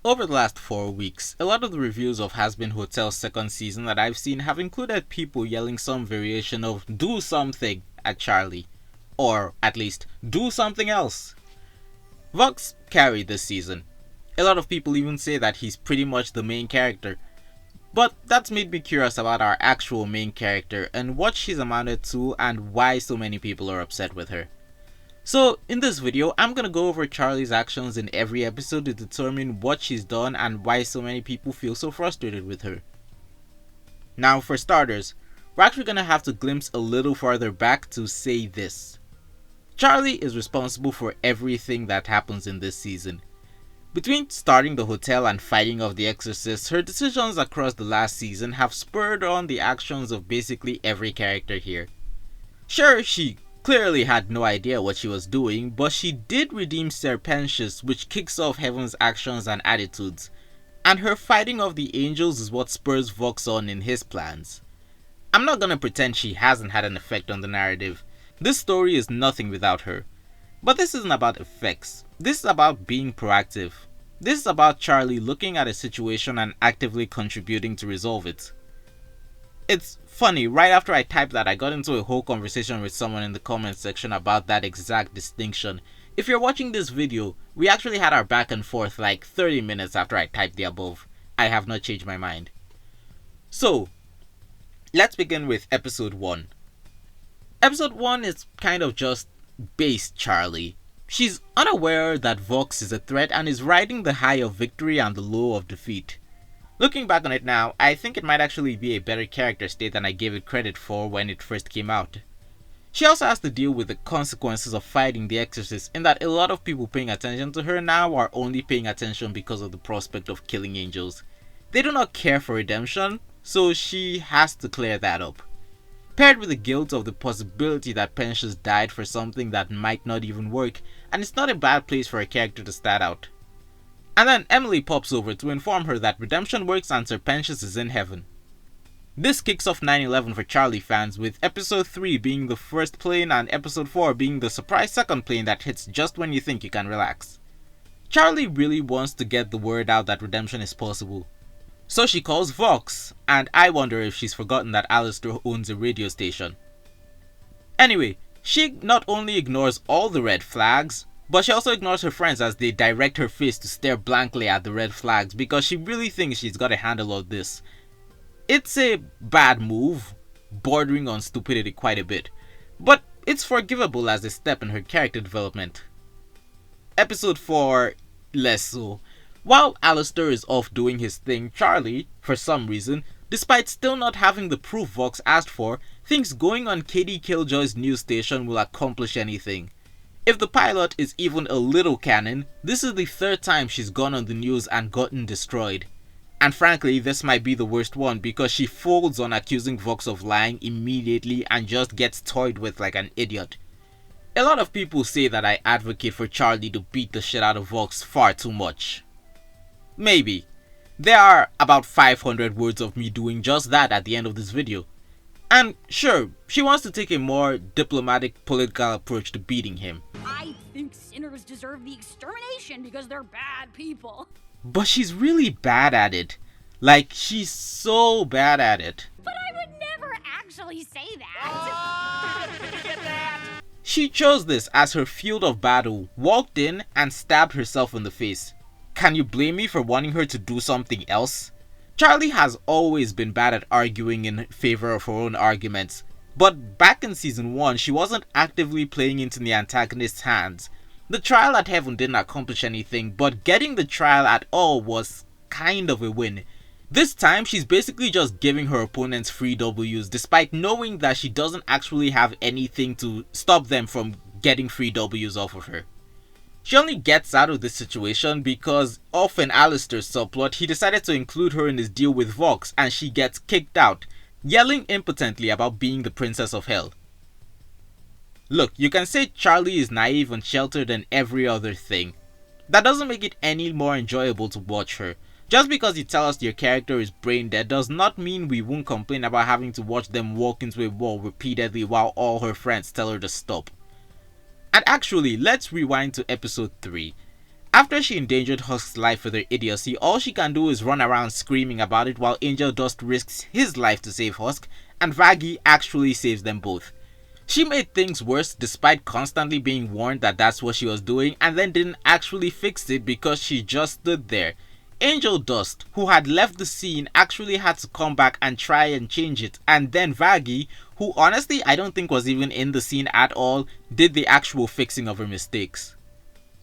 Over the last 4 weeks, a lot of the reviews of Hazbin Hotel's second season that I've seen have included people yelling some variation of "do something" at Charlie, or at least do something else. Vox carried this season. A lot of people even say that he's pretty much the main character, but that's made me curious about our actual main character and what she's amounted to and why so many people are upset with her. So in this video, I'm gonna go over Charlie's actions in every episode to determine what she's done and why so many people feel so frustrated with her. Now for starters, we're actually gonna have to glimpse a little farther back to say this. Charlie is responsible for everything that happens in this season. Between starting the hotel and fighting off the exorcist, her decisions across the last season have spurred on the actions of basically every character here. Sure, she clearly had no idea what she was doing, but she did redeem Serpentius, which kicks off Heaven's actions and attitudes, and her fighting of the angels is what spurs Vox on in his plans. I'm not gonna pretend she hasn't had an effect on the narrative. This story is nothing without her. But this isn't about effects. This is about being proactive. This is about Charlie looking at a situation and actively contributing to resolve it. It's funny, right after I typed that, I got into a whole conversation with someone in the comment section about that exact distinction. If you're watching this video, we actually had our back and forth like 30 minutes after I typed the above. I have not changed my mind. So, let's begin with episode 1. Episode 1 is kind of just base Charlie. She's unaware that Vox is a threat and is riding the high of victory and the low of defeat. Looking back on it now, I think it might actually be a better character state than I gave it credit for when it first came out. She also has to deal with the consequences of fighting the exorcist, in that a lot of people paying attention to her now are only paying attention because of the prospect of killing angels. They do not care for redemption, so she has to clear that up. Paired with the guilt of the possibility that Pentius died for something that might not even work, and it's not a bad place for a character to start out. And then Emily pops over to inform her that redemption works and Serpentius is in heaven. This kicks off 9/11 for Charlie fans, with episode 3 being the first plane and episode 4 being the surprise second plane that hits just when you think you can relax. Charlie really wants to get the word out that redemption is possible. So she calls Vox, and I wonder if she's forgotten that Alastor owns a radio station. Anyway, she not only ignores all the red flags, but she also ignores her friends as they direct her face to stare blankly at the red flags because she really thinks she's got a handle on this. It's a bad move, bordering on stupidity quite a bit, but it's forgivable as a step in her character development. Episode 4, less so. While Alastor is off doing his thing, Charlie, for some reason, despite still not having the proof Vox asked for, thinks going on Katie Killjoy's news station will accomplish anything. If the pilot is even a little canon, this is the 3rd time she's gone on the news and gotten destroyed. And frankly, this might be the worst one because she folds on accusing Vox of lying immediately and just gets toyed with like an idiot. A lot of people say that I advocate for Charlie to beat the shit out of Vox far too much. Maybe. There are about 500 words of me doing just that at the end of this video. And sure, she wants to take a more diplomatic political approach to beating him. I think sinners deserve the extermination because they're bad people. But she's really bad at it. Like, she's so bad at it. But I would never actually say that. Did you get that? She chose this as her field of battle, walked in and stabbed herself in the face. Can you blame me for wanting her to do something else? Charlie has always been bad at arguing in favor of her own arguments, but back in season 1 she wasn't actively playing into the antagonist's hands. The trial at heaven didn't accomplish anything, but getting the trial at all was kind of a win. This time she's basically just giving her opponents free W's despite knowing that she doesn't actually have anything to stop them from getting free W's off of her. She only gets out of this situation because of an Alastor subplot. He decided to include her in his deal with Vox and she gets kicked out, yelling impotently about being the princess of hell. Look, you can say Charlie is naive and sheltered and every other thing. That doesn't make it any more enjoyable to watch her. Just because you tell us your character is brain dead does not mean we won't complain about having to watch them walk into a wall repeatedly while all her friends tell her to stop. And actually, let's rewind to episode 3. After she endangered Husk's life with her idiocy, all she can do is run around screaming about it while Angel Dust risks his life to save Husk, and Vaggie actually saves them both. She made things worse despite constantly being warned that that's what she was doing, and then didn't actually fix it because she just stood there. Angel Dust, who had left the scene, actually had to come back and try and change it, and then Vaggie, who honestly I don't think was even in the scene at all, did the actual fixing of her mistakes.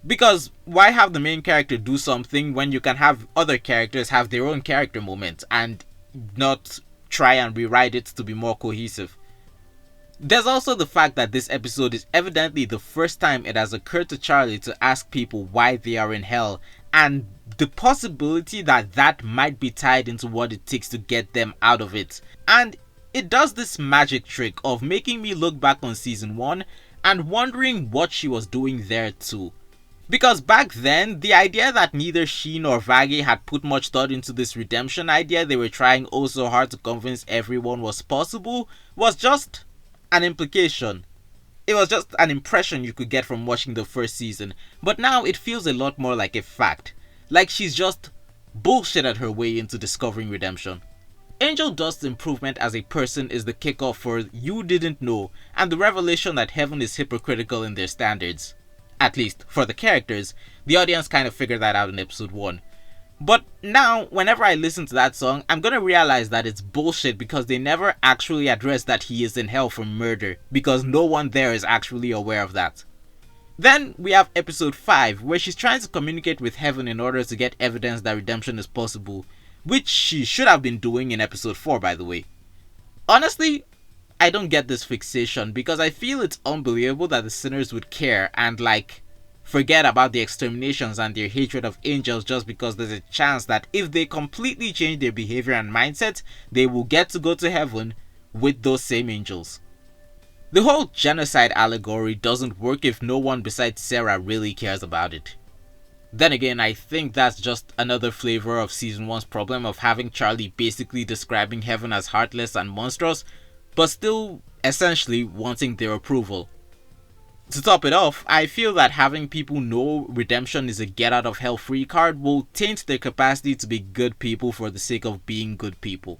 Because why have the main character do something when you can have other characters have their own character moment and not try and rewrite it to be more cohesive? There's also the fact that this episode is evidently the first time it has occurred to Charlie to ask people why they are in hell, and the possibility that that might be tied into what it takes to get them out of it. And it does this magic trick of making me look back on season 1 and wondering what she was doing there too. Because back then, the idea that neither she nor Vaggie had put much thought into this redemption idea they were trying oh so hard to convince everyone was possible was just an implication. It was just an impression you could get from watching the first season, but now it feels a lot more like a fact. Like she's just bullshitted her way into discovering redemption. Angel Dust's improvement as a person is the kickoff for You Didn't Know, and the revelation that heaven is hypocritical in their standards. At least, for the characters, the audience kind of figured that out in episode 1. But now, whenever I listen to that song, I'm gonna realize that it's bullshit because they never actually address that he is in hell for murder, because no one there is actually aware of that. Then we have episode 5, where she's trying to communicate with heaven in order to get evidence that redemption is possible, which she should have been doing in episode 4 by the way. Honestly, I don't get this fixation because I feel it's unbelievable that the sinners would care and forget about the exterminations and their hatred of angels just because there's a chance that if they completely change their behavior and mindset, they will get to go to heaven with those same angels. The whole genocide allegory doesn't work if no one besides Sarah really cares about it. Then again, I think that's just another flavor of season 1's problem of having Charlie basically describing heaven as heartless and monstrous, but still essentially wanting their approval. To top it off, I feel that having people know redemption is a get out of hell free card will taint their capacity to be good people for the sake of being good people.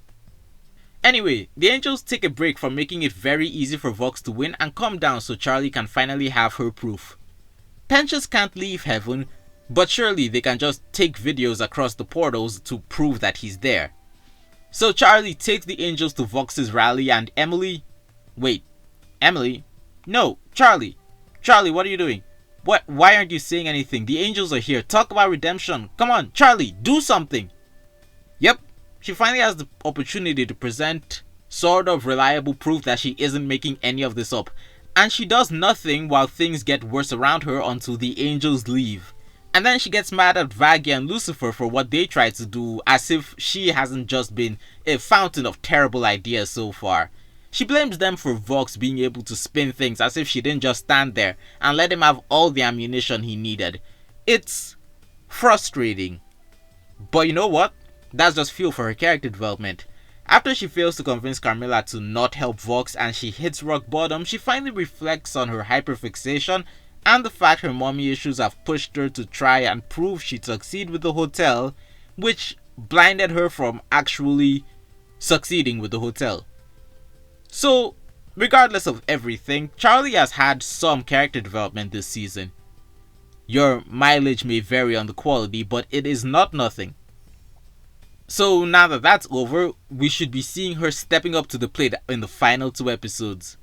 Anyway, the angels take a break from making it very easy for Vox to win and come down so Charlie can finally have her proof. Pensions can't leave heaven, but surely they can just take videos across the portals to prove that he's there. So Charlie takes the angels to Vox's rally and Emily... Wait, Emily? No, Charlie! Charlie, what are you doing? Why aren't you saying anything? The angels are here. Talk about redemption. Come on, Charlie, do something! Yep, she finally has the opportunity to present sort of reliable proof that she isn't making any of this up. And she does nothing while things get worse around her until the angels leave. And then she gets mad at Vaggie and Lucifer for what they tried to do, as if she hasn't just been a fountain of terrible ideas so far. She blames them for Vox being able to spin things as if she didn't just stand there and let him have all the ammunition he needed. It's frustrating. But you know what? That's just fuel for her character development. After she fails to convince Carmilla to not help Vox and she hits rock bottom, she finally reflects on her hyperfixation and the fact her mommy issues have pushed her to try and prove she'd succeed with the hotel, which blinded her from actually succeeding with the hotel. So, regardless of everything, Charlie has had some character development this season. Your mileage may vary on the quality, but it is not nothing. So now that that's over, we should be seeing her stepping up to the plate in the final 2 episodes.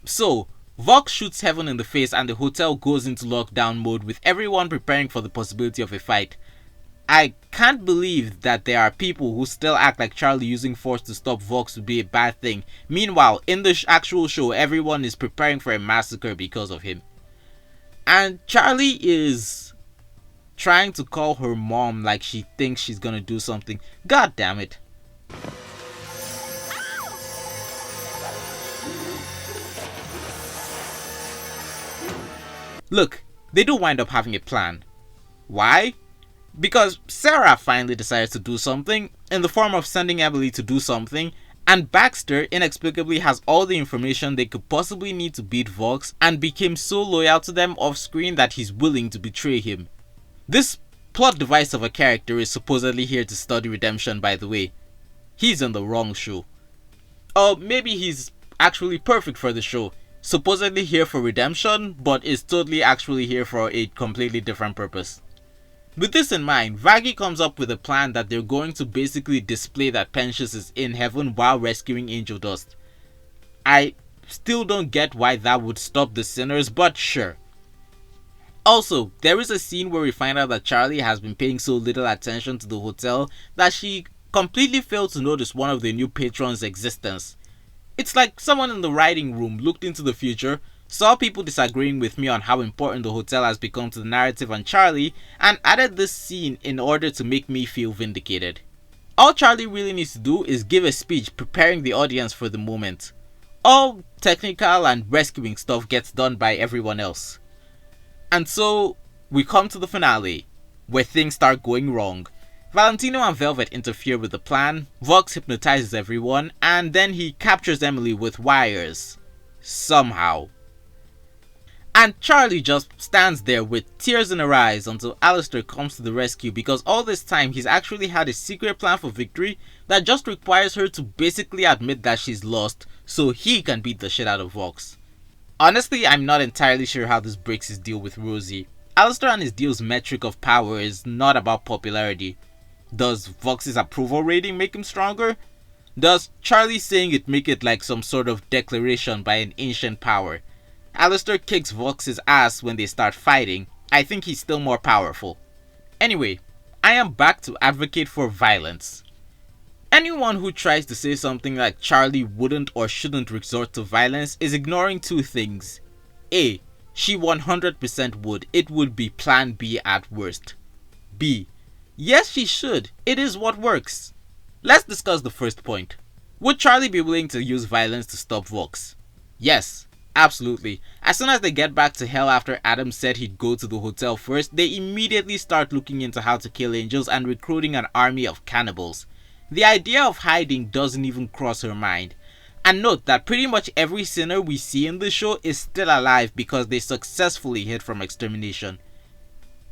So, Vox shoots Heaven in the face and the hotel goes into lockdown mode with everyone preparing for the possibility of a fight. I can't believe that there are people who still act like Charlie using force to stop Vox would be a bad thing. Meanwhile, in the actual show, everyone is preparing for a massacre because of him. And Charlie is trying to call her mom like she thinks she's gonna do something. God damn it. Look, they do wind up having a plan. Why? Because Sarah finally decides to do something in the form of sending Emily to do something, and Baxter inexplicably has all the information they could possibly need to beat Vox and became so loyal to them off screen that he's willing to betray him. This plot device of a character is supposedly here to study redemption, by the way. He's in the wrong show. Or maybe he's actually perfect for the show. Supposedly here for redemption, but is totally actually here for a completely different purpose. With this in mind, Vaggie comes up with a plan that they're going to basically display that Pensius is in heaven while rescuing Angel Dust. I still don't get why that would stop the sinners, but sure. Also, there is a scene where we find out that Charlie has been paying so little attention to the hotel that she completely failed to notice one of the new patrons' existence. It's like someone in the writing room looked into the future, saw people disagreeing with me on how important the hotel has become to the narrative and Charlie, and added this scene in order to make me feel vindicated. All Charlie really needs to do is give a speech preparing the audience for the moment. All technical and rescuing stuff gets done by everyone else. And so, we come to the finale, where things start going wrong. Valentino and Velvet interfere with the plan, Vox hypnotizes everyone, and then he captures Emily with wires. Somehow. And Charlie just stands there with tears in her eyes until Alastor comes to the rescue, because all this time he's actually had a secret plan for victory that just requires her to basically admit that she's lost so he can beat the shit out of Vox. Honestly, I'm not entirely sure how this breaks his deal with Rosie. Alastor and his deal's metric of power is not about popularity. Does Vox's approval rating make him stronger? Does Charlie saying it make it like some sort of declaration by an ancient power? Alastor kicks Vox's ass when they start fighting. I think he's still more powerful. Anyway, I am back to advocate for violence. Anyone who tries to say something like Charlie wouldn't or shouldn't resort to violence is ignoring two things. A. She 100% would. It would be plan B at worst. B. Yes, she should. It is what works. Let's discuss the first point. Would Charlie be willing to use violence to stop Vox? Yes. Absolutely. As soon as they get back to hell after Adam said he'd go to the hotel first, they immediately start looking into how to kill angels and recruiting an army of cannibals. The idea of hiding doesn't even cross her mind. And note that pretty much every sinner we see in the show is still alive because they successfully hid from extermination.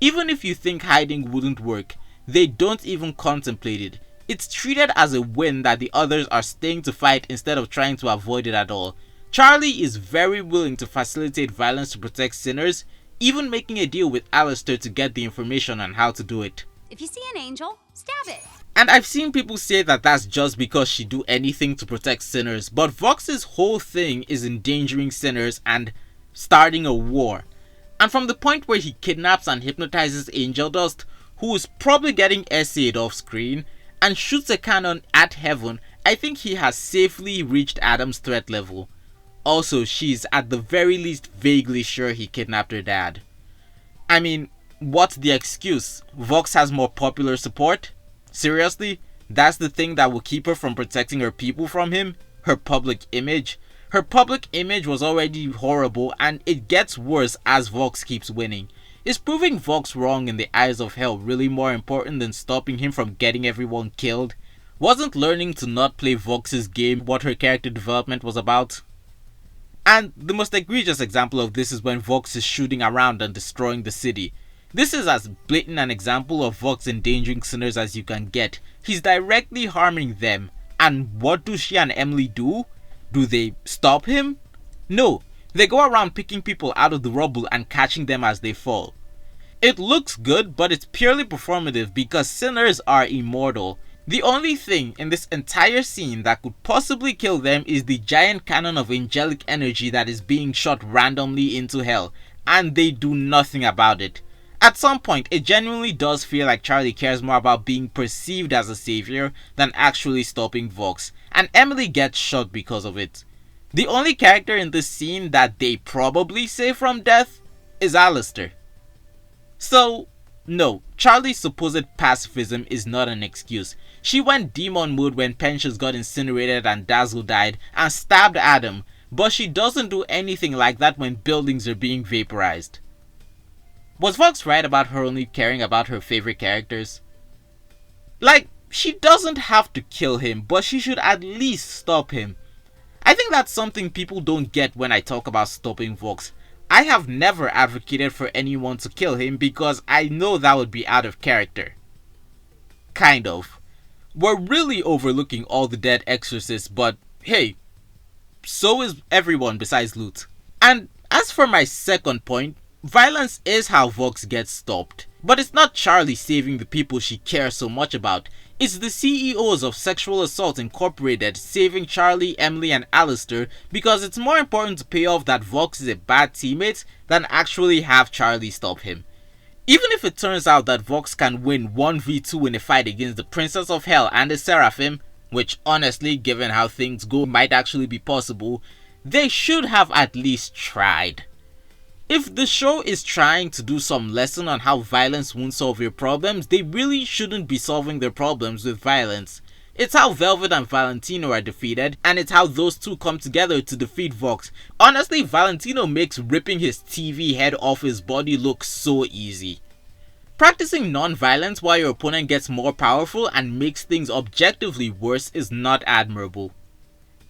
Even if you think hiding wouldn't work, they don't even contemplate it. It's treated as a win that the others are staying to fight instead of trying to avoid it at all. Charlie is very willing to facilitate violence to protect sinners, even making a deal with Alastor to get the information on how to do it. If you see an angel, stab it. And I've seen people say that that's just because she'd do anything to protect sinners, but Vox's whole thing is endangering sinners and starting a war. And from the point where he kidnaps and hypnotizes Angel Dust, who is probably getting essayed off screen, and shoots a cannon at heaven, I think he has safely reached Adam's threat level. Also, she's at the very least vaguely sure he kidnapped her dad. I mean, what's the excuse? Vox has more popular support? Seriously? That's the thing that will keep her from protecting her people from him? Her public image? Her public image was already horrible, and it gets worse as Vox keeps winning. Is proving Vox wrong in the eyes of hell really more important than stopping him from getting everyone killed? Wasn't learning to not play Vox's game what her character development was about? And the most egregious example of this is when Vox is shooting around and destroying the city. This is as blatant an example of Vox endangering sinners as you can get. He's directly harming them. And what do she and Emily do? Do they stop him? No, they go around picking people out of the rubble and catching them as they fall. It looks good, but it's purely performative because sinners are immortal. The only thing in this entire scene that could possibly kill them is the giant cannon of angelic energy that is being shot randomly into hell, and they do nothing about it. At some point, it genuinely does feel like Charlie cares more about being perceived as a savior than actually stopping Vox, and Emily gets shot because of it. The only character in this scene that they probably save from death is Alastor. So, no, Charlie's supposed pacifism is not an excuse. She went demon mode when Pensius got incinerated and Dazzle died and stabbed Adam, but she doesn't do anything like that when buildings are being vaporized. Was Vox right about her only caring about her favorite characters? Like, she doesn't have to kill him, but she should at least stop him. I think that's something people don't get when I talk about stopping Vox. I have never advocated for anyone to kill him because I know that would be out of character. Kind of. We're really overlooking all the dead exorcists, but hey, so is everyone besides loot. And as for my second point, violence is how Vox gets stopped. But it's not Charlie saving the people she cares so much about. It's the CEOs of Sexual Assault Incorporated saving Charlie, Emily, and Alastor because it's more important to pay off that Vox is a bad teammate than actually have Charlie stop him. Even if it turns out that Vox can win 1v2 in a fight against the Princess of Hell and the Seraphim, which honestly, given how things go, might actually be possible, they should have at least tried. If the show is trying to do some lesson on how violence won't solve your problems, they really shouldn't be solving their problems with violence. It's how Velvet and Valentino are defeated, and it's how those two come together to defeat Vox. Honestly, Valentino makes ripping his TV head off his body look so easy. Practicing non-violence while your opponent gets more powerful and makes things objectively worse is not admirable.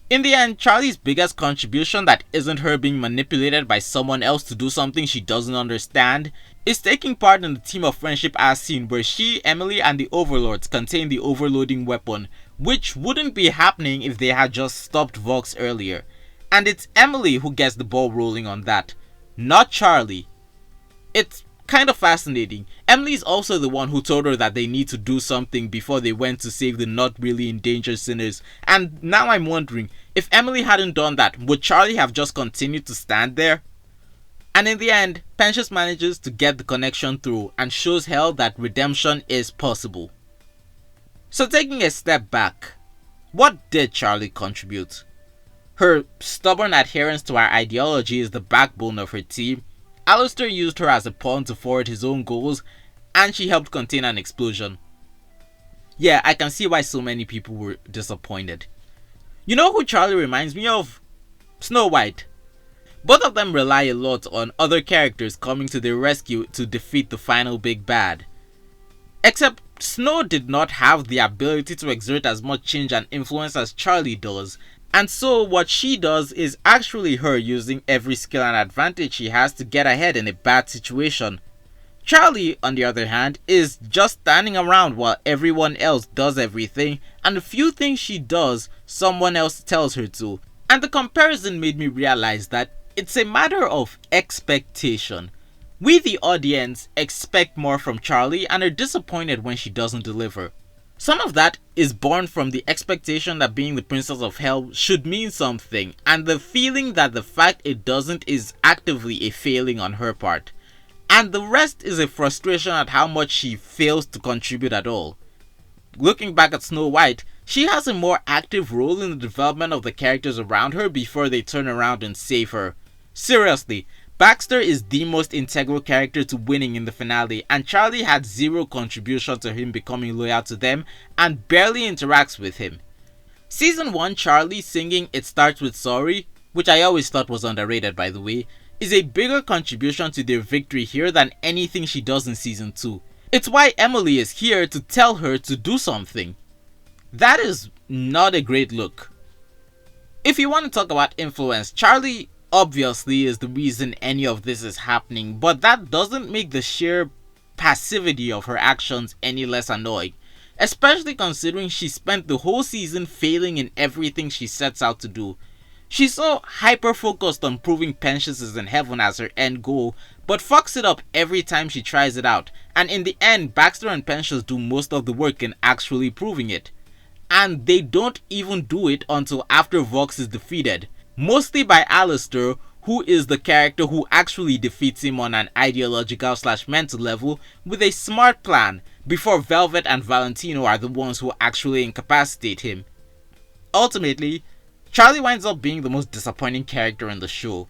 In the end, Charlie's biggest contribution that isn't her being manipulated by someone else to do something she doesn't understand is taking part in the Team of Friendship ass scene where she, Emily, and the Overlords contain the overloading weapon, which wouldn't be happening if they had just stopped Vox earlier. And it's Emily who gets the ball rolling on that, not Charlie. It's kind of fascinating. Emily's also the one who told her that they need to do something before they went to save the not really endangered sinners. And now I'm wondering, if Emily hadn't done that, would Charlie have just continued to stand there? And in the end, Pensius manages to get the connection through and shows Hell that redemption is possible. So taking a step back, what did Charlie contribute? Her stubborn adherence to our ideology is the backbone of her team. Alastor used her as a pawn to forward his own goals, and she helped contain an explosion. Yeah, I can see why so many people were disappointed. You know who Charlie reminds me of? Snow White. Both of them rely a lot on other characters coming to their rescue to defeat the final big bad. Except Snow did not have the ability to exert as much change and influence as Charlie does. And so what she does is actually her using every skill and advantage she has to get ahead in a bad situation. Charlie, on the other hand, is just standing around while everyone else does everything, and the few things she does, someone else tells her to. And the comparison made me realize that it's a matter of expectation. We, the audience, expect more from Charlie and are disappointed when she doesn't deliver. Some of that is born from the expectation that being the Princess of Hell should mean something, and the feeling that the fact it doesn't is actively a failing on her part. And the rest is a frustration at how much she fails to contribute at all. Looking back at Snow White, she has a more active role in the development of the characters around her before they turn around and save her. Seriously, Baxter is the most integral character to winning in the finale, and Charlie had zero contribution to him becoming loyal to them and barely interacts with him. Season 1 Charlie singing It Starts With Sorry, which I always thought was underrated by the way, is a bigger contribution to their victory here than anything she does in Season 2. It's why Emily is here to tell her to do something. That is not a great look. If you want to talk about influence, Charlie obviously is the reason any of this is happening, but that doesn't make the sheer passivity of her actions any less annoying, especially considering she spent the whole season failing in everything she sets out to do. She's so hyper focused on proving Pensius is in heaven as her end goal, but fucks it up every time she tries it out, and in the end Baxter and Pensius do most of the work in actually proving it. And they don't even do it until after Vox is defeated. Mostly by Alastor, who is the character who actually defeats him on an ideological/mental level with a smart plan, before Velvet and Valentino are the ones who actually incapacitate him. Ultimately, Charlie winds up being the most disappointing character in the show.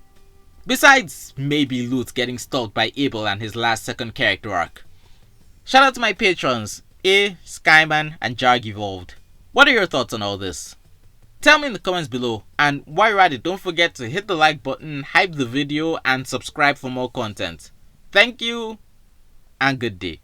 Besides maybe Lutz getting stalked by Abel and his last second character arc. Shout out to my patrons, A, Skyman, and Jarg Evolved. What are your thoughts on all this? Tell me in the comments below, and while you're at it, don't forget to hit the like button, hype the video, and subscribe for more content. Thank you, and good day.